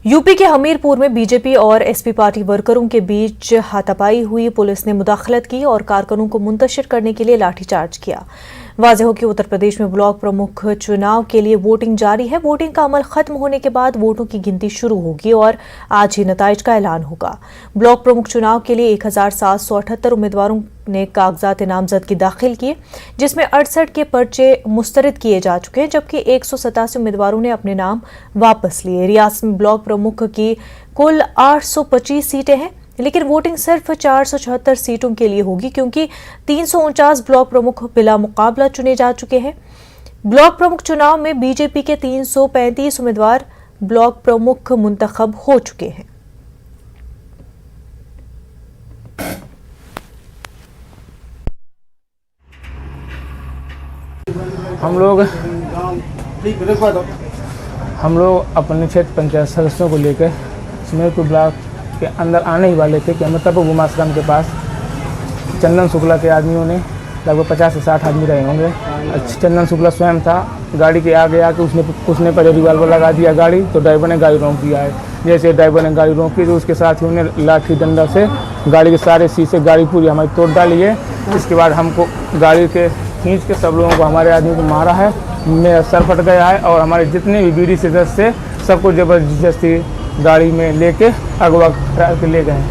UP के हमीरपुर में BJP और एसपी पार्टी वर्करों के बीच हाथापाई हुई। पुलिस ने मुदाखलत की और कारकुनों को मुंतशिर करने के लिए लाठीचार्ज किया। वाज़ेह हो कि उत्तर प्रदेश में ब्लॉक प्रमुख चुनाव के लिए वोटिंग जारी है। वोटिंग का अमल खत्म होने के बाद वोटों की गिनती शुरू होगी और आज ही नताइज का ऐलान होगा। ब्लॉक प्रमुख चुनाव के लिए 1778 उम्मीदवारों ने कागजात नामजदगी दाखिल किए, जिसमें 68 के पर्चे मुस्तरद किए जा चुके हैं, जबकि 187 उम्मीदवारों ने अपने नाम वापस लिए। रियासत में ब्लॉक प्रमुख की कुल 825 सीटें हैं, लेकिन वोटिंग सिर्फ 476 सीटों के लिए होगी, क्योंकि 349 ब्लॉक प्रमुख बिला मुकाबला चुने जा चुके हैं। ब्लॉक प्रमुख चुनाव में बीजेपी के 335 उम्मीदवार ब्लॉक प्रमुख मुंतखब हो चुके हैं। हम लोग अपने क्षेत्र पंचायत सदस्यों को लेकर हमीरपुर ब्लॉक के अंदर आने ही वाले थे कि अमृतपुर गुमाश्रम के पास चंदन शुक्ला के आदमियों ने लगभग 50 से 60 आदमी रहे होंगे। चंदन शुक्ला स्वयं था, गाड़ी के आगे आके उसने पहले रिवाल्वर लगा दिया गाड़ी, तो ड्राइवर ने गाड़ी रोक दिया है। जैसे ड्राइवर ने गाड़ी रोकी तो उसके साथियों ने लाठी डंडा से गाड़ी के सारे शीशे, गाड़ी पूरी हमारी तोड़ डाली है। इसके बाद हमको गाड़ी के खींच के सब लोगों को, हमारे आदमी को मारा है, मेरा सर फट गया है और हमारे जितने भी बीडी सदस्य सबको जबरदस्ती गाड़ी में लेके अगवा करा के ले गए।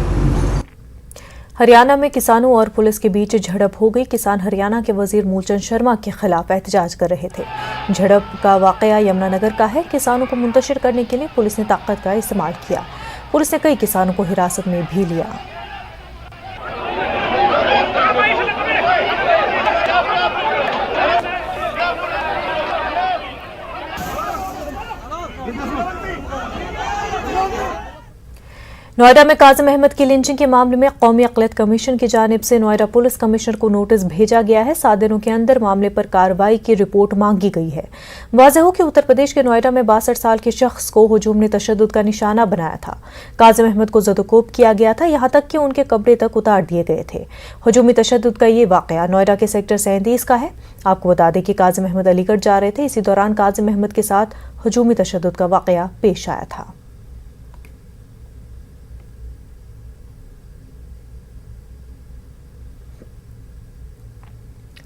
हरियाणा में किसानों और पुलिस के बीच झड़प हो गई। किसान हरियाणा के वजीर मूलचंद शर्मा के खिलाफ एहतजाज कर रहे थे। झड़प का वाकया यमुनानगर का है। किसानों को मुंतशिर करने के लिए पुलिस ने ताकत का इस्तेमाल किया। पुलिस ने कई किसानों को हिरासत में भी लिया। नोएडा में काजिम अहमद की लिंचिंग के मामले में कौमी अक़लियत कमीशन की जानिब से नोएडा पुलिस कमिश्नर को नोटिस भेजा गया है। 7 दिनों के अंदर मामले पर कार्रवाई की रिपोर्ट मांगी गई है। वाज़ेह हो कि उत्तर प्रदेश के नोएडा में 62 साल के शख्स को हुजूम ने तशद्दुद का निशाना बनाया था। काजिम अहमद को ज़दोकोब किया गया था, यहाँ तक कि उनके कपड़े तक उतार दिए गए थे। हुजूमी तशद्दुद का ये वाकया नोएडा के सेक्टर 37 का है। आपको बता दें कि काजिम अहमद अलीगढ़ जा रहे थे। इसी दौरान काजिम अहमद के साथ हुजूमी तशद्दुद का वाकया पेश आया था।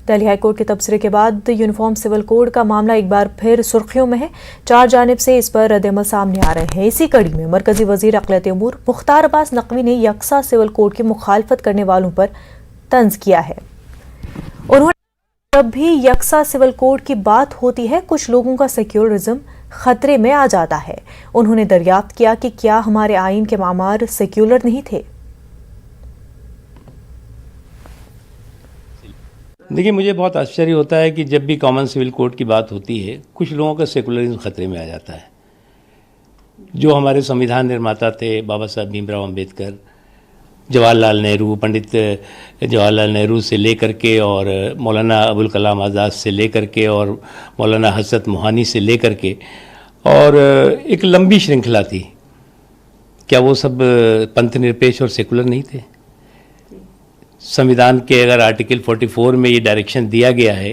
दिल्ली हाईकोर्ट के तबसरे के बाद यूनिफॉर्म सिविल कोड का मामला एक बार फिर सुर्खियों में है। 4 जानिब से इस पर रद्द-ए-अमल सामने आ रहे हैं। इसी कड़ी में मरकजी वजीर अक़लियत उमूर मुख्तार अब्बास नकवी ने यकसा सिविल कोड की मुखालफत करने वालों पर तंज किया है। उन्होंने जब भी यकसा सिविल कोड की बात होती है, कुछ लोगों का सेक्युलरिज्म खतरे में आ जाता है। उन्होंने दरियाफ्त किया कि क्या हमारे आईन के मामार सेक्युलर नहीं थे। देखिए, मुझे बहुत आश्चर्य होता है कि जब भी कॉमन सिविल कोड की बात होती है, कुछ लोगों का सेकुलरिज्म खतरे में आ जाता है। जो हमारे संविधान निर्माता थे, बाबा साहब भीमराव अंबेडकर, जवाहरलाल नेहरू, पंडित जवाहरलाल नेहरू से लेकर के और मौलाना अबुल कलाम आज़ाद से लेकर के और मौलाना हसरत मोहानी से लेकर के, और एक लंबी श्रृंखला थी। क्या वो सब पंथ निरपेक्ष और सेकुलर नहीं थे? संविधान के अगर आर्टिकल 44 में ये डायरेक्शन दिया गया है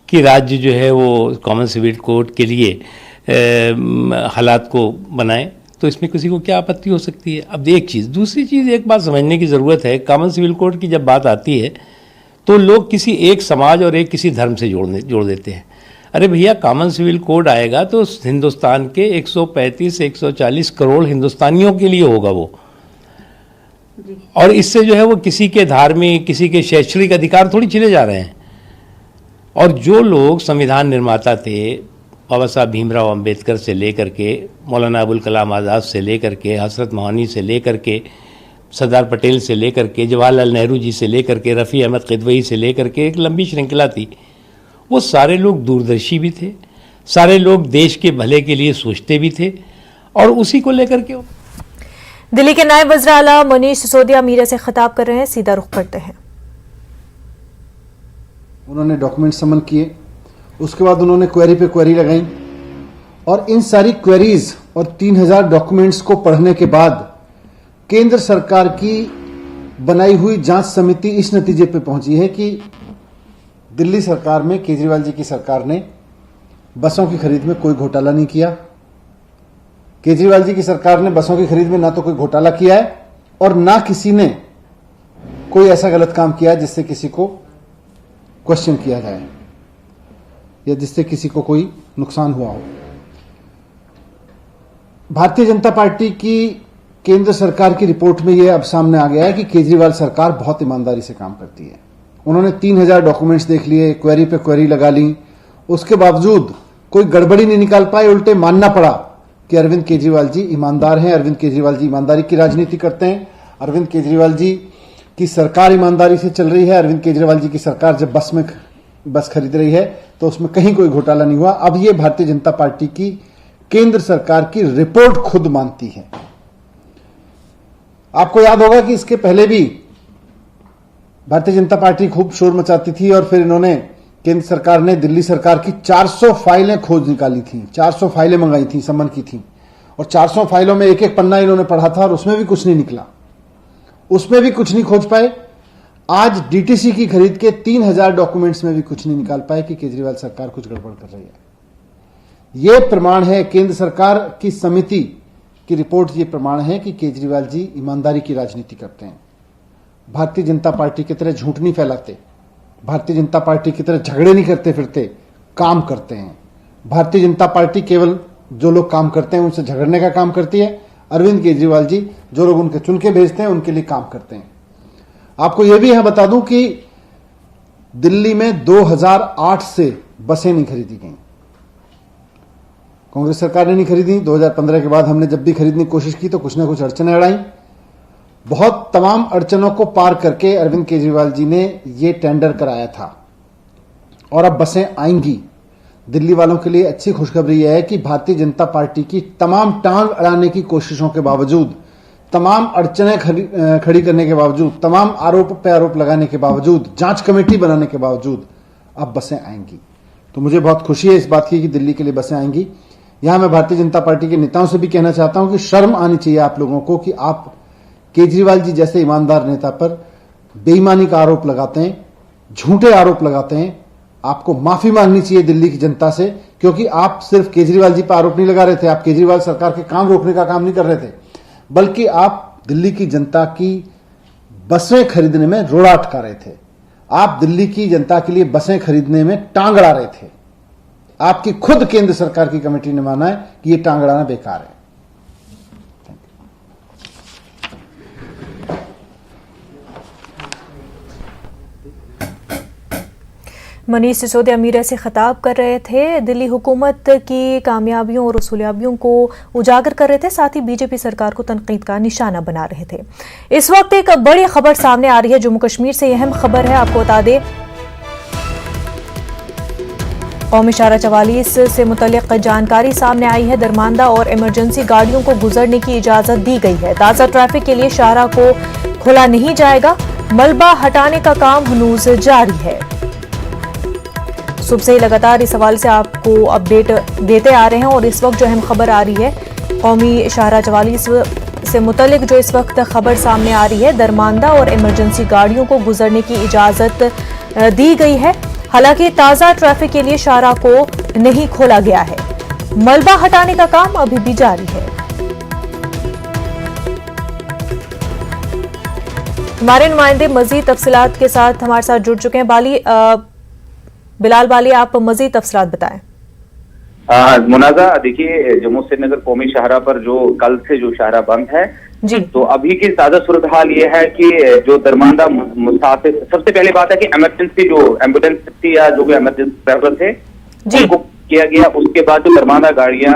कि राज्य जो है वो कॉमन सिविल कोड के लिए हालात को बनाए, तो इसमें किसी को क्या आपत्ति हो सकती है? अब एक चीज़, दूसरी चीज़, एक बात समझने की ज़रूरत है। कॉमन सिविल कोड की जब बात आती है तो लोग किसी एक समाज और एक किसी धर्म से जोड़ देते हैं। अरे भैया, कॉमन सिविल कोड आएगा तो हिंदुस्तान के 135 से 140 करोड़ हिंदुस्तानियों के लिए होगा वो, और इससे जो है वो किसी के धार्मिक, किसी के शैक्षणिक अधिकार थोड़ी चले जा रहे हैं। और जो लोग संविधान निर्माता थे, बाबा साहब भीमराव अंबेडकर से लेकर के मौलाना अबुल कलाम आज़ाद से लेकर के हसरत मोहानी से लेकर के सरदार पटेल से लेकर के जवाहरलाल नेहरू जी से लेकर के रफ़ी अहमद किदवई से लेकर के, एक लंबी श्रृंखला थी। वो सारे लोग दूरदर्शी भी थे, सारे लोग देश के भले के लिए सोचते भी थे, और उसी को लेकर के दिल्ली के नायब वज़ीर आला मनीष सिसोदिया मीडिया से खिताब कर रहे हैं। सीधा रुख करते हैं। उन्होंने डॉक्यूमेंट समन किए, उसके बाद उन्होंने क्वेरी पे क्वेरी लगाई, और इन सारी क्वेरीज और 3000 डॉक्यूमेंट्स को पढ़ने के बाद केंद्र सरकार की बनाई हुई जांच समिति इस नतीजे पे पहुंची है कि दिल्ली सरकार में, केजरीवाल जी की सरकार ने बसों की खरीद में कोई घोटाला नहीं किया, केजरीवाल जी की सरकार ने बसों की खरीद में ना तो कोई घोटाला किया है और ना किसी ने कोई ऐसा गलत काम किया है जिससे किसी को क्वेश्चन किया जाए या जिससे किसी को कोई नुकसान हुआ हो। भारतीय जनता पार्टी की केंद्र सरकार की रिपोर्ट में यह अब सामने आ गया है कि केजरीवाल सरकार बहुत ईमानदारी से काम करती है। उन्होंने 3000 डॉक्यूमेंट्स देख लिए, क्वेरी पे क्वेरी लगा ली, उसके बावजूद कोई गड़बड़ी नहीं निकाल पाए। उल्टे मानना पड़ा कि अरविंद केजरीवाल जी ईमानदार हैं, अरविंद केजरीवाल जी ईमानदारी की राजनीति करते हैं, अरविंद केजरीवाल जी की सरकार ईमानदारी से चल रही है, अरविंद केजरीवाल जी की सरकार जब बस खरीद रही है तो उसमें कहीं कोई घोटाला नहीं हुआ। अब ये भारतीय जनता पार्टी की केंद्र सरकार की रिपोर्ट खुद मानती है। आपको याद होगा कि इसके पहले भी भारतीय जनता पार्टी खूब शोर मचाती थी और फिर इन्होंने, केंद्र सरकार ने दिल्ली सरकार की 400 फाइलें खोज निकाली थी, 400 फाइलें मंगाई थी, समन की थी, और 400 फाइलों में एक एक पन्ना इन्होंने पढ़ा था और उसमें भी कुछ नहीं निकला, उसमें भी कुछ नहीं खोज पाए। आज डीटीसी की खरीद के 3000 डॉक्यूमेंट्स में भी कुछ नहीं निकाल पाए कि केजरीवाल सरकार कुछ गड़बड़ कर रही है। यह प्रमाण है, केंद्र सरकार की समिति की रिपोर्ट ये प्रमाण है कि केजरीवाल जी ईमानदारी की राजनीति करते हैं, भारतीय जनता पार्टी की तरह झूठ नहीं फैलाते, भारतीय जनता पार्टी की तरह झगड़े नहीं करते फिरते, काम करते हैं। भारतीय जनता पार्टी केवल जो लोग काम करते हैं उनसे झगड़ने का काम करती है। अरविंद केजरीवाल जी जो लोग उनके चुन के भेजते हैं उनके लिए काम करते हैं। आपको यह भी यहां बता दूं कि दिल्ली में 2008 से बसें नहीं खरीदी गई, कांग्रेस सरकार ने नहीं खरीदी। 2015 के बाद हमने जब भी खरीदने की कोशिश की तो कुछ ना कुछ अड़चनें अड़ाई। बहुत तमाम अड़चनों को पार करके अरविंद केजरीवाल जी ने ये टेंडर कराया था और अब बसें आएंगी। दिल्ली वालों के लिए अच्छी खुशखबरी यह है कि भारतीय जनता पार्टी की तमाम टांग अड़ाने की कोशिशों के बावजूद, तमाम अड़चनें खड़ी करने के बावजूद, तमाम आरोप पे आरोप लगाने के बावजूद, जांच कमेटी बनाने के बावजूद अब बसें आएंगी। तो मुझे बहुत खुशी है इस बात की कि दिल्ली के लिए बसें आएंगी। यहां मैं भारतीय जनता पार्टी के नेताओं से भी कहना चाहता हूं कि शर्म आनी चाहिए आप लोगों को कि आप केजरीवाल जी जैसे ईमानदार नेता पर बेईमानी का आरोप लगाते हैं, झूठे आरोप लगाते हैं। आपको माफी मांगनी चाहिए दिल्ली की जनता से, क्योंकि आप सिर्फ केजरीवाल जी पर आरोप नहीं लगा रहे थे, आप केजरीवाल सरकार के काम रोकने का काम नहीं कर रहे थे, बल्कि आप दिल्ली की जनता की बसें खरीदने में रोड़ा अटका रहे थे। आप दिल्ली की जनता के लिए बसें खरीदने में टांग अड़ा रहे थे। आपकी खुद केंद्र सरकार की कमेटी ने माना है कि यह टांग अड़ाना बेकार है। मनीष सिसोदिया मीडिया से खिताब कर रहे थे, दिल्ली हुकूमत की कामयाबियों और उसूलियाबियों को उजागर कर रहे थे, साथ ही बीजेपी सरकार को तनकीद का निशाना बना रहे थे। इस वक्त एक बड़ी खबर सामने आ रही है जम्मू कश्मीर से, अहम खबर है। आपको बता दें, कौमी शाहरा 44 से मुतल्लिक जानकारी सामने आई है। दरमांदा और इमरजेंसी गाड़ियों को गुजरने की इजाजत दी गई है। ताज़ा ट्रैफिक के लिए शाहरा को खोला नहीं जाएगा। मलबा हटाने का काम हनूज जारी है। सुबह से ही लगातार इस हवाले से आपको अपडेट देते आ रहे हैं और इस वक्त जो अहम खबर आ रही है, कौमी शाहरा 44 से मुतल्लिक जो इस वक्त खबर सामने आ रही है, दरमांदा और इमरजेंसी गाड़ियों को गुजरने की इजाजत दी गई है। हालांकि ताज़ा ट्रैफिक के लिए शाहरा को नहीं खोला गया है। मलबा हटाने का काम अभी भी जारी है। हमारे नुमाइंदे मजीद तफसीलात के साथ हमारे साथ जुड़ चुके हैं। बिलाल बाली, आप मजीद तफसीलात बताएं। मुनाजा, देखिए जम्मू श्रीनगर कौमी शाहरा पर जो कल से जो शाहरा बंद है जी, तो अभी की ताजा सूरत हाल ये है कि जो दरमांदा मुसाफिर, सबसे पहले बात है कि इमरजेंसी जो एम्बुलेंस थी या जो भी इमरजेंसी ड्राइवर थे उनको किया गया। उसके बाद जो दरमांदा गाड़ियां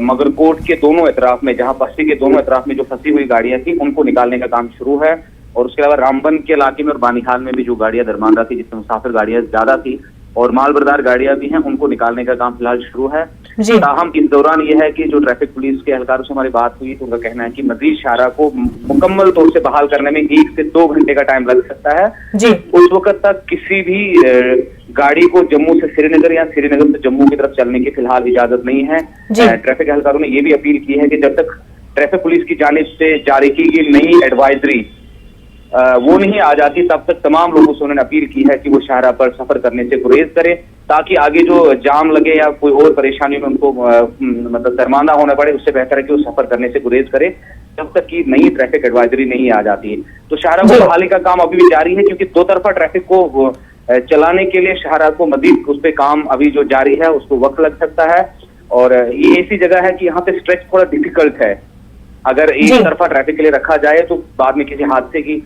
मगरकोट के दोनों एतराफ में, जहां पस्ती के दोनों एतराफ में जो फंसी हुई गाड़ियां थी उनको निकालने का काम शुरू है। और उसके अलावा रामबन के इलाके में और बानीहाल में भी जो गाड़ियां दरमांदा थी, जिसमें मुसाफिर गाड़ियां ज्यादा थी और मालबरदार गाड़ियां भी हैं, उनको निकालने का काम फिलहाल शुरू है। ताहम इस दौरान यह है कि जो ट्रैफिक पुलिस के एहलकारों से हमारी बात हुई तो उनका कहना है कि मजीद शाहरा को मुकम्मल तौर से बहाल करने में 1 से 2 घंटे का टाइम लग सकता है। उस वक्त तक किसी भी गाड़ी को जम्मू से श्रीनगर या श्रीनगर से जम्मू की तरफ चलने की फिलहाल इजाजत नहीं है। ट्रैफिक एहलकारों ने यह भी अपील की है कि जब तक ट्रैफिक पुलिस की जानिब से जारी की गई नई एडवाइजरी वो नहीं आ जाती तब तक तमाम लोगों से उन्होंने अपील की है कि वो शाहराह पर सफर करने से गुरेज करें, ताकि आगे जो जाम लगे या कोई और परेशानी में उनको मतलब दरमांदा होना पड़े, उससे बेहतर है कि वो सफर करने से गुरेज करें जब तक कि नई ट्रैफिक एडवाइजरी नहीं आ जाती है। तो शाहराह को बहाली का काम अभी भी जारी है, क्योंकि दो तरफा ट्रैफिक को चलाने के लिए शाहराह को मजीद उस पर काम अभी जो जारी है उसको वक्त लग सकता है। और ये ऐसी जगह है कि यहाँ पे स्ट्रेच थोड़ा डिफिकल्ट है। अगर एक तरफा ट्रैफिक के लिए रखा जाए तो बाद में किसी हादसे की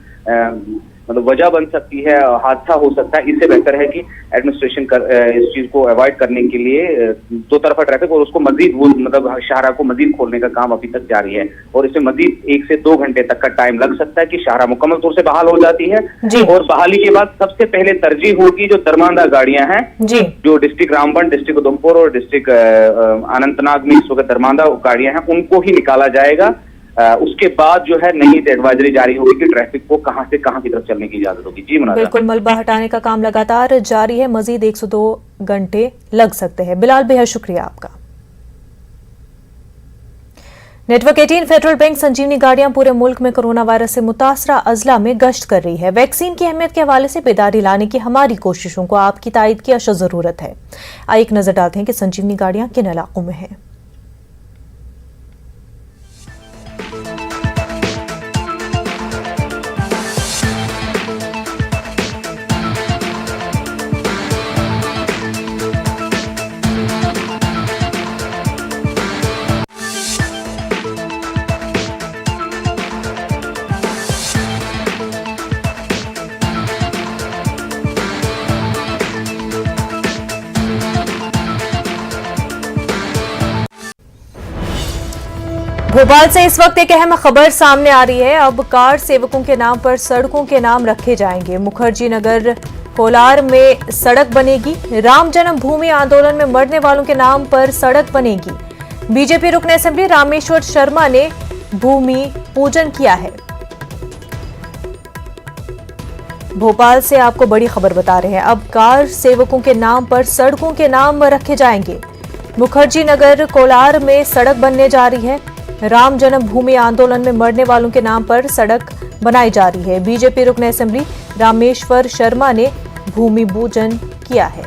मतलब वजह बन सकती है, हादसा हो सकता है। इससे बेहतर है कि एडमिनिस्ट्रेशन इस चीज को अवॉइड करने के लिए दो तरफा ट्रैफिक और उसको मजीद वो मतलब शाहराह को मजीद खोलने का काम अभी तक जारी है, और इसमें मजीद 1 से 2 घंटे तक का टाइम लग सकता है कि शाहराह मुकम्मल तौर से बहाल हो जाती है। और बहाली के बाद सबसे पहले तरजीह होगी जो दरमांदा गाड़ियां हैं, जो डिस्ट्रिक्ट रामबन, डिस्ट्रिक्ट उधमपुर और डिस्ट्रिक्ट अनंतनाग में इस वक्त दरमांदा गाड़ियां हैं, उनको ही निकाला जाएगा। उसके बाद जो है नई एडवाइजरी जारी होगी कि ट्रैफिक को कहां से कहां की तरफ चलने की इजाजत होगी। जी मुनाज़ा। बिल्कुल, मलबा हटाने का काम लगातार जारी है, मजीद 1 से 2 घंटे लग सकते हैं। बिलाल, बेहद शुक्रिया आपका। नेटवर्क 18 फेडरल बैंक संजीवनी गाड़ियां पूरे मुल्क में कोरोना वायरस से मुतासरा अजला में गश्त कर रही है। वैक्सीन की अहमियत के हवाले से बेदारी लाने की हमारी कोशिशों को आपकी तायद की अशद जरूरत है। आइए एक नजर डालते हैं कि संजीवनी गाड़ियां किन इलाकों में हैं। भोपाल से इस वक्त एक अहम खबर सामने आ रही है। अब कार सेवकों के नाम पर सड़कों के नाम रखे जाएंगे। मुखर्जी नगर कोलार में सड़क बनेगी। राम जन्मभूमि आंदोलन में मरने वालों के नाम पर सड़क बनेगी। बीजेपी रुकन असेंबली रामेश्वर शर्मा ने भूमि पूजन किया है। भोपाल से आपको बड़ी खबर बता रहे हैं। अब कार सेवकों के नाम पर सड़कों के नाम रखे जाएंगे। मुखर्जी नगर कोलार में सड़क बनने जा रही है। राम जन्मभूमि आंदोलन में मरने वालों के नाम पर सड़क बनाई जा रही है। बीजेपी रुकन असेंबली रामेश्वर शर्मा ने भूमि पूजन किया है।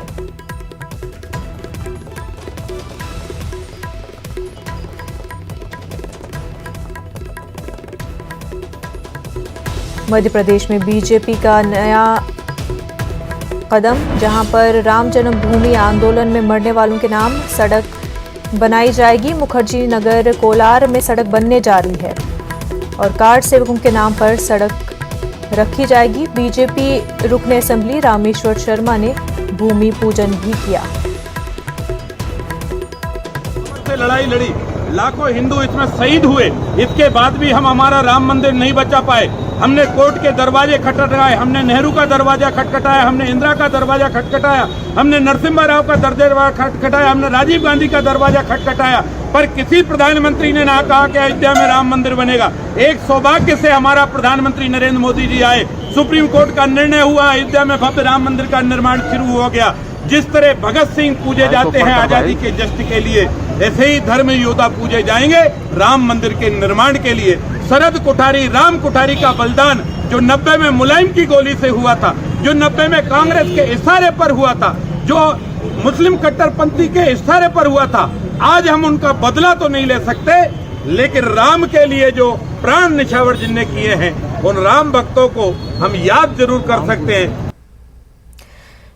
मध्य प्रदेश में बीजेपी का नया कदम, जहां पर राम जन्मभूमि आंदोलन में मरने वालों के नाम सड़क बनाई जाएगी। मुखर्जी नगर कोलार में सड़क बनने जा रही है और कार सेवकों के नाम पर सड़क रखी जाएगी। बीजेपी रुकन असेंबली रामेश्वर शर्मा ने भूमि पूजन भी किया। लड़ाई लड़ी, लाखों हिंदू इसमें शहीद हुए, इसके बाद भी हम हमारा राम मंदिर नहीं बचा पाए। हमने कोर्ट के दरवाजे खटखटाए, हमने नेहरू का दरवाजा खटखटाया, हमने इंदिरा का दरवाजा खटखटाया, हमने नरसिम्हा राव का दरवाजा खटखटाया, हमने राजीव गांधी का दरवाजा खटखटाया, पर किसी प्रधानमंत्री ने ना कहा कि अयोध्या में राम मंदिर बनेगा। एक सौभाग्य से हमारा प्रधानमंत्री नरेंद्र मोदी जी आए, सुप्रीम कोर्ट का निर्णय हुआ, अयोध्या में भव्य राम मंदिर का निर्माण शुरू हो गया। जिस तरह भगत सिंह पूजे जाते हैं आजादी के जश्न के लिए, ऐसे ही धर्म योद्धा पूजे जाएंगे राम मंदिर के निर्माण के लिए। शरद कोठारी, राम कोठारी का बलिदान जो 90 में मुलायम की गोली से हुआ था, जो 90 में कांग्रेस के इशारे पर हुआ था, जो मुस्लिम कट्टरपंथी के इशारे पर हुआ था, आज हम उनका बदला तो नहीं ले सकते, लेकिन राम के लिए जो प्राण निछावर जिनने किए हैं उन राम भक्तों को हम याद जरूर कर सकते हैं।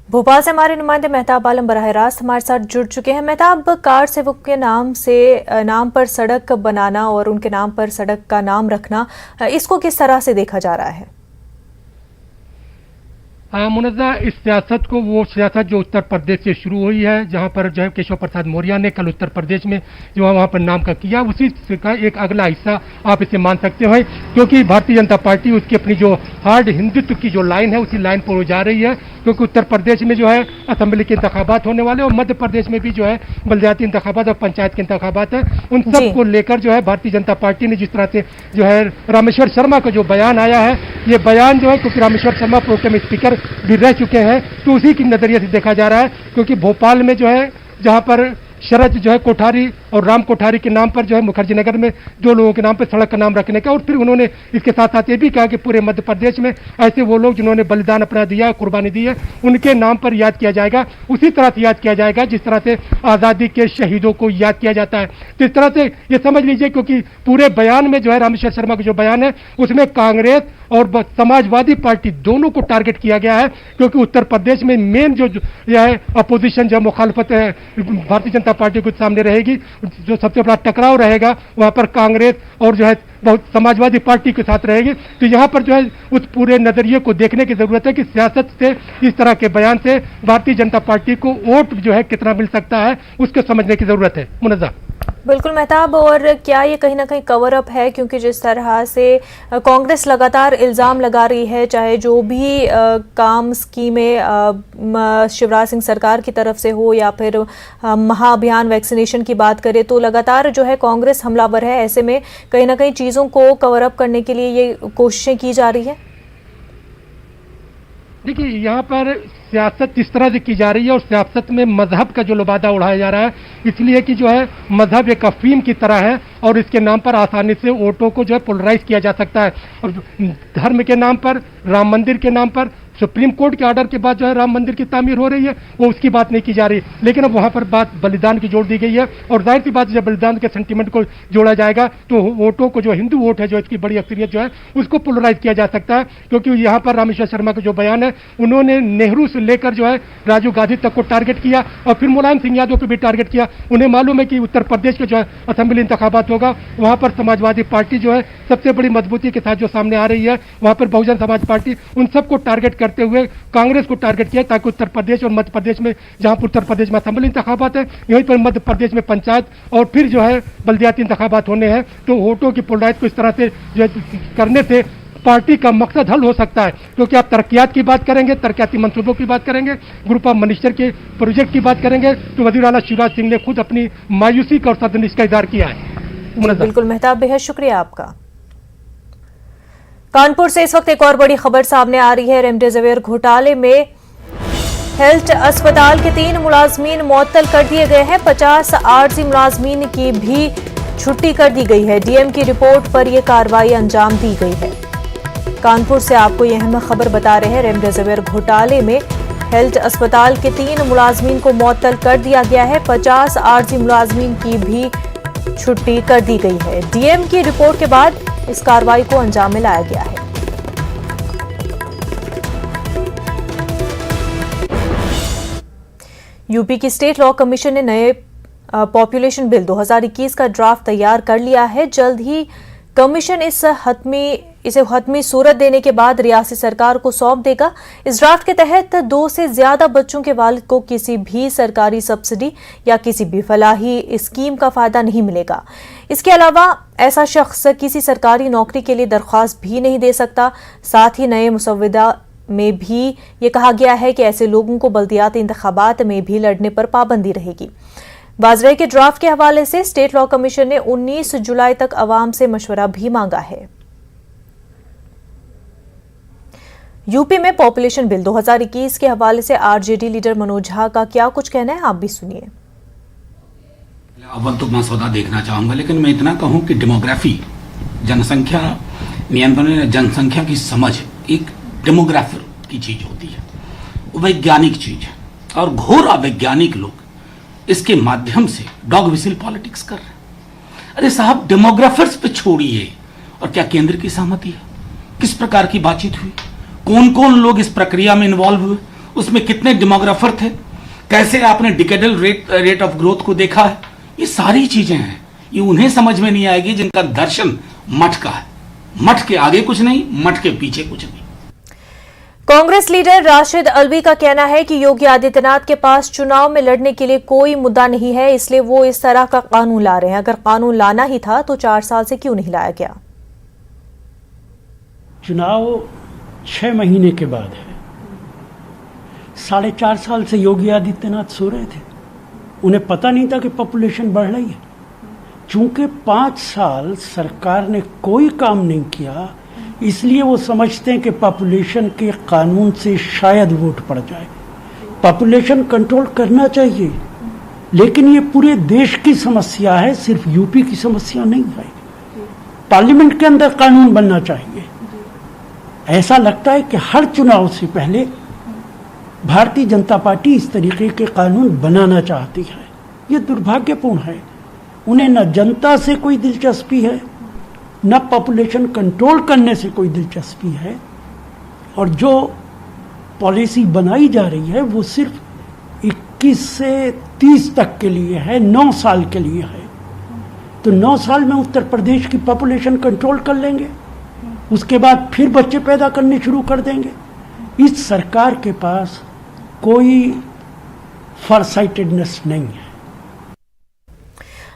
भोपाल से हमारे नुमाइंदे मेहताब आलम बराह रास्त हमारे साथ जुड़ चुके हैं। मेहताब, कार सेवक के नाम पर सड़क बनाना और उनके नाम पर सड़क का नाम रखना, इसको किस तरह से देखा जा रहा है? मुनज़्ज़ा, इस सियासत को, वो सियासत जो उत्तर प्रदेश से शुरू हुई है, जहां पर जो है केशव प्रसाद मौर्य ने कल उत्तर प्रदेश में जो है वहां पर नाम का किया, उसी का एक अगला हिस्सा आप इसे मान सकते हो, क्योंकि भारतीय जनता पार्टी उसकी अपनी जो हार्ड हिंदुत्व की जो लाइन है उसी लाइन पर वो जा रही है। क्योंकि उत्तर प्रदेश में जो है असेंबली के इंतखाबात होने वाले और मध्य प्रदेश में भी जो है बलदियाती इंतखाबात और पंचायत के इंतखाबात है, उन सब को लेकर जो है भारतीय जनता पार्टी ने जिस तरह से जो है रामेश्वर शर्मा का जो बयान आया है, ये बयान जो है, क्योंकि रामेश्वर शर्मा प्रोटेम स्पीकर भी रह चुके हैं, तो उसी की नजरिए से देखा जा रहा है। क्योंकि भोपाल में जो है, जहां पर शरद जो है कोठारी और राम कोठारी के नाम पर जो है मुखर्जी नगर में 2 लोगों के नाम पर सड़क का नाम रखने का, और फिर उन्होंने इसके साथ साथ ये भी कहा कि पूरे मध्य प्रदेश में ऐसे वो लोग जिन्होंने बलिदान अपना दिया, कुर्बानी दी है, उनके नाम पर याद किया जाएगा। उसी तरह से याद किया जाएगा जिस तरह से आज़ादी के शहीदों को याद किया जाता है। तो इस तरह से ये समझ लीजिए, क्योंकि पूरे बयान में जो है रामेश्वर शर्मा का जो बयान है उसमें कांग्रेस और समाजवादी पार्टी दोनों को टारगेट किया गया है, क्योंकि उत्तर प्रदेश में मेन जो यह है अपोजिशन जो मुखालफत है भारतीय जनता पार्टी के सामने रहेगी, जो सबसे बड़ा टकराव रहेगा वहां पर कांग्रेस और जो है बहुत समाजवादी पार्टी के साथ रहेगी। तो यहाँ पर जो है उस पूरे नजरिए को देखने की जरूरत है कि सियासत से इस तरह के बयान से भारतीय जनता पार्टी को वोट जो है कितना मिल सकता है उसको समझने की जरूरत है। मुनज़्ज़ा। बिल्कुल मेहताब, और क्या ये कहीं ना कहीं कवर अप है, क्योंकि जिस तरह से कांग्रेस लगातार इल्ज़ाम लगा रही है, चाहे जो भी काम स्कीमें शिवराज सिंह सरकार की तरफ से हो या फिर महाअभियान वैक्सीनेशन की बात करें, तो लगातार जो है कांग्रेस हमलावर है। ऐसे में कहीं ना कहीं चीज़ों को कवर अप करने के लिए ये कोशिशें की जा रही है। देखिए, यहाँ पर सियासत इस तरह से की जा रही है और सियासत में मजहब का जो लबादा उड़ाया जा रहा है, इसलिए कि जो है मजहब एक अफीम की तरह है और इसके नाम पर आसानी से वोटों को जो है पोलराइज किया जा सकता है। और धर्म के नाम पर, राम मंदिर के नाम पर, सुप्रीम कोर्ट के ऑर्डर के बाद जो है राम मंदिर की तामीर हो रही है, वो उसकी बात नहीं की जा रही, लेकिन अब वहाँ पर बात बलिदान की जोड़ दी गई है। और जाहिर सी बात, जब बलिदान के सेंटीमेंट को जोड़ा जाएगा तो वोटों को, जो हिंदू वोट है, जो इसकी बड़ी अक्सरियत जो है, उसको पोलराइज किया जा सकता है। क्योंकि यहाँ पर रामेश्वर शर्मा का जो बयान है, उन्होंने नेहरू से लेकर जो है राजीव गांधी तक को टारगेट किया और फिर मुलायम सिंह यादव को भी टारगेट किया। उन्हें मालूम है कि उत्तर प्रदेश के जो है असेंबली इंतखाबात होगा, वहाँ पर समाजवादी पार्टी जो है सबसे बड़ी मजबूती के साथ जो सामने आ रही है, वहाँ पर बहुजन समाज पार्टी, उन सबको टारगेट करते हुए कांग्रेस को टारगेट किया, ताकि उत्तर प्रदेश और मध्य प्रदेश में, जहां पर उत्तर प्रदेश में असेंबली इंतखाबात है, यहीं पर मध्य प्रदेश में पंचायत और फिर जो है बल्दियाती इंतखाबात होने हैं, तो वोटों की पोलराइज को इस तरह से जो करने से पार्टी का मकसद हल हो सकता है। क्योंकि आप तरक्यात की बात करेंगे, तरक्याती मंसूबों की बात करेंगे, ग्रुप ऑफ मिनिस्टर के प्रोजेक्ट की बात करेंगे, तो वजीर आला शिवराज सिंह ने खुद अपनी मायूसी का और सदनिश का इजहार किया है। बिल्कुल मेहताब, बेहद शुक्रिया आपका। कानपुर से इस वक्त एक और बड़ी खबर सामने आ रही है। रेमडेसिविर घोटाले में हेल्थ अस्पताल के 3 मुलाजमीन मुअत्तल कर दिए गए हैं। 50 आरजी मुलाजमीन की भी छुट्टी कर दी गई है। डीएम की रिपोर्ट पर यह कार्रवाई अंजाम दी गई है। कानपुर से आपको यह अहम खबर बता रहे हैं। रेमडेसिविर घोटाले में हेल्थ अस्पताल के 3 मुलाजमीन को मुअत्तल कर दिया गया है। 50 आरजी मुलाजमीन की भी छुट्टी कर दी गई है। डीएम की रिपोर्ट के बाद इस कार्रवाई को अंजाम में लाया गया है। यूपी की स्टेट लॉ कमीशन ने नए पॉपुलेशन बिल 2021 का ड्राफ्ट तैयार कर लिया है। जल्द ही कमीशन इसे हतमी सूरत देने के बाद रियासती सरकार को सौंप देगा। इस ड्राफ्ट के तहत 2 से ज्यादा बच्चों के वालिद को किसी भी सरकारी सब्सिडी या किसी भी फलाही स्कीम का फायदा नहीं मिलेगा। इसके अलावा ऐसा शख्स किसी सरकारी नौकरी के लिए दरख्वास्त भी नहीं दे सकता। साथ ही नए मुसव्वदा में भी ये कहा गया है कि ऐसे लोगों को बल्दियाती इंतखाबात में भी लड़ने पर पाबंदी रहेगी। वाजरे के ड्राफ्ट के हवाले से स्टेट लॉ कमीशन ने 19 जुलाई तक अवाम से मशवरा भी मांगा है। यूपी में पॉपुलेशन बिल 2021 के हवाले से आरजेडी लीडर मनोज झा का क्या कुछ कहना है, आप भी सुनिए। अव्वल तो मसौदा देखना चाहूंगा, लेकिन मैं इतना कहूं कि डेमोग्राफी, जनसंख्या नियंत्रण, जनसंख्या की समझ एक डेमोग्राफर की चीज होती है, वो वैज्ञानिक चीज है, और घोर अवैज्ञानिक लोग इसके माध्यम से डॉग विसिल पॉलिटिक्स कर रहे हैं। अरे साहब, डेमोग्राफर्स पे छोड़िए, और क्या केंद्र की सहमति है? किस प्रकार की बातचीत हुई? कौन कौन लोग इस प्रक्रिया में इन्वॉल्व हुए? उसमें कितने डेमोग्राफर थे? कैसे आपने डिकेडल रेट ऑफ ग्रोथ को देखा है? ये सारी चीजें हैं, ये उन्हें समझ में नहीं आएगी जिनका दर्शन मठ का है। मठ के आगे कुछ नहीं, मठ के पीछे कुछ नहीं। कांग्रेस लीडर राशिद अलवी का कहना है कि योगी आदित्यनाथ के पास चुनाव में लड़ने के लिए कोई मुद्दा नहीं है, इसलिए वो इस तरह का कानून ला रहे हैं। अगर कानून लाना ही था तो 4 साल से क्यों नहीं लाया गया? चुनाव 6 महीने के बाद है। 4.5 साल से योगी आदित्यनाथ सो रहे थे, उन्हें पता नहीं था कि पॉपुलेशन बढ़ रही है। चूंकि 5 साल सरकार ने कोई काम नहीं किया, इसलिए वो समझते हैं कि पॉपुलेशन के कानून से शायद वोट पड़ जाए। पॉपुलेशन कंट्रोल करना चाहिए, लेकिन ये पूरे देश की समस्या है, सिर्फ यूपी की समस्या नहीं है। पार्लियामेंट के अंदर कानून बनना चाहिए। ऐसा लगता है कि हर चुनाव से पहले भारतीय जनता पार्टी इस तरीके के कानून बनाना चाहती है। ये दुर्भाग्यपूर्ण है। उन्हें न जनता से कोई दिलचस्पी है, न पॉपुलेशन कंट्रोल करने से कोई दिलचस्पी है, और जो पॉलिसी बनाई जा रही है वो सिर्फ 21 से 30 तक के लिए है, 9 साल के लिए है। तो 9 साल में उत्तर प्रदेश की पॉपुलेशन कंट्रोल कर लेंगे, उसके बाद फिर बच्चे पैदा करने शुरू कर देंगे। इस सरकार के पास कोई फॉरसाइटेडनेस नहीं है।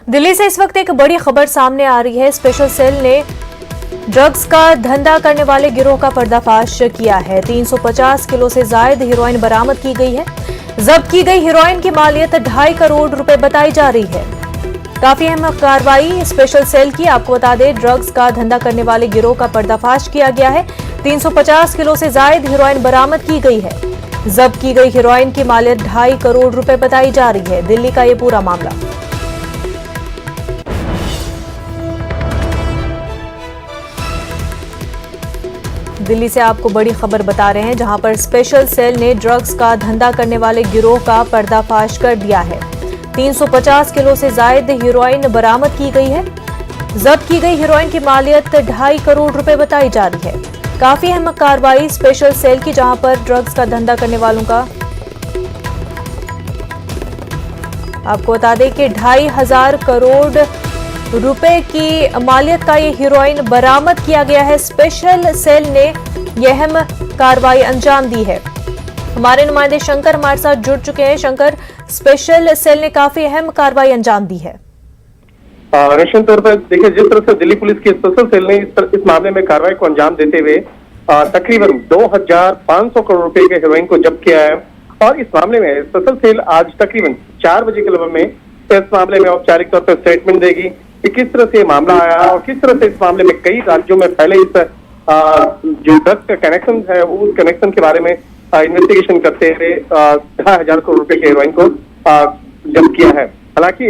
दिल्ली से इस वक्त एक बड़ी खबर सामने आ रही है। स्पेशल सेल ने ड्रग्स का धंधा करने वाले गिरोह का पर्दाफाश किया है। 350 किलो से ज्यादा हेरोइन बरामद की गई है। जब्त की गई हेरोइन की मालियत 2.5 करोड़ रुपए बताई जा रही है। काफी अहम कार्रवाई स्पेशल सेल की। आपको बता दें, ड्रग्स का धंधा करने वाले गिरोह का पर्दाफाश किया गया है। 350 किलो से ज्यादा हेरोइन बरामद की गई है। जब्त की गई हेरोइन की मालियत 2.5 करोड़ रुपए बताई जा रही है। दिल्ली का ये पूरा मामला। दिल्ली से आपको बड़ी खबर बता रहे हैं, जहां पर स्पेशल सेल ने ड्रग्स का धंधा करने वाले गिरोह का पर्दाफाश कर दिया है। 350 किलो से ज्यादा हेरोइन बरामद की गई है। जब्त की गई हेरोइन की मालियत 2.5 करोड़ रुपए बताई जा रही है। काफी अहम कार्रवाई स्पेशल सेल की, जहां पर ड्रग्स का धंधा करने वालों का आपको बता दें कि 2.5 करोड़ रुपए की मालियत का ये हीरोइन बरामद किया गया है। स्पेशल सेल ने यह अहम कार्रवाई अंजाम दी है। हमारे नुमाइंदे शंकर हमारे साथ जुड़ चुके हैं। शंकर, स्पेशल सेल ने काफी अहम कार्रवाई अंजाम दी है। निश्चित तौर पर देखिए, जिस तरह से दिल्ली पुलिस की स्पेशल सेल ने इस मामले में कार्रवाई को अंजाम देते हुए तकरीबन 2,500 करोड़ रुपए के हेरोइन को जब्त किया है, और इस मामले में स्पेशल सेल आज तकरीबन 4 बजे के लगभग में इस मामले में औपचारिक तौर पर स्टेटमेंट देगी कि किस तरह से मामला आया और किस तरह से इस मामले में कई राज्यों में पहले इस जो ड्रग्स का कनेक्शन है उस कनेक्शन के बारे में इन्वेस्टिगेशन करते हुए 2,500 करोड़ रुपए के हेरोइन को जब्त किया है। हालांकि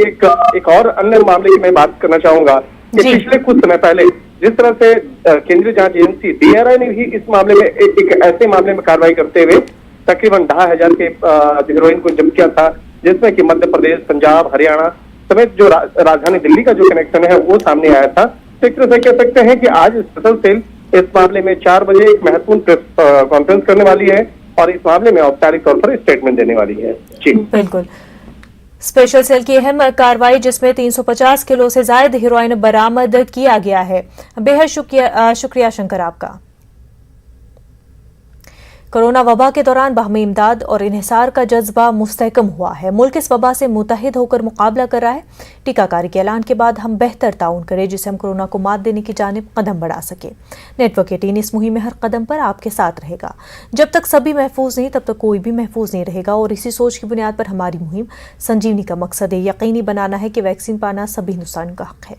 एक और अन्य मामले की मैं बात करना चाहूंगा कि पिछले कुछ समय पहले जिस तरह से केंद्रीय जांच एजेंसी DRI ने भी इस मामले में एक ऐसे मामले में कार्रवाई करते हुए तकरीबन 2,500 के हेरोइन को जब्त किया था, जिसमें कि मध्य प्रदेश, पंजाब, हरियाणा समेत जो राजधानी दिल्ली का जो कनेक्शन है वो सामने आया था। तो एक तरह से कह सकते हैं कि आज स्पेशल सेल इस मामले में 4 बजे एक महत्वपूर्ण प्रेस कॉन्फ्रेंस करने वाली है और इस मामले में औपचारिक तौर पर स्टेटमेंट देने वाली है। जी बिल्कुल, स्पेशल सेल की अहम कार्रवाई जिसमें 350 किलो से ज्यादा हेरोइन बरामद किया गया है। बेहद शुक्रिया शंकर आपका। कोरोना वबा के दौरान बाहमी इमदाद और इन्हिसार का जज्बा मुस्तहकम हुआ है। मुल्क इस वबा से मुतहिद होकर मुकाबला कर रहा है। टीकाकारी के ऐलान के बाद हम बेहतर ताउन करें, जिससे हम कोरोना को मात देने की जानिब कदम बढ़ा सके। नेटवर्क 18 इस मुहिम में हर कदम पर आपके साथ रहेगा। जब तक सभी महफूज नहीं, तब तक कोई भी महफूज नहीं रहेगा, और इसी सोच की बुनियाद पर हमारी मुहिम संजीवनी का मकसद है यकीनी बनाना है कि वैक्सीन पाना सभी हिंदुस्तानियों का हक है।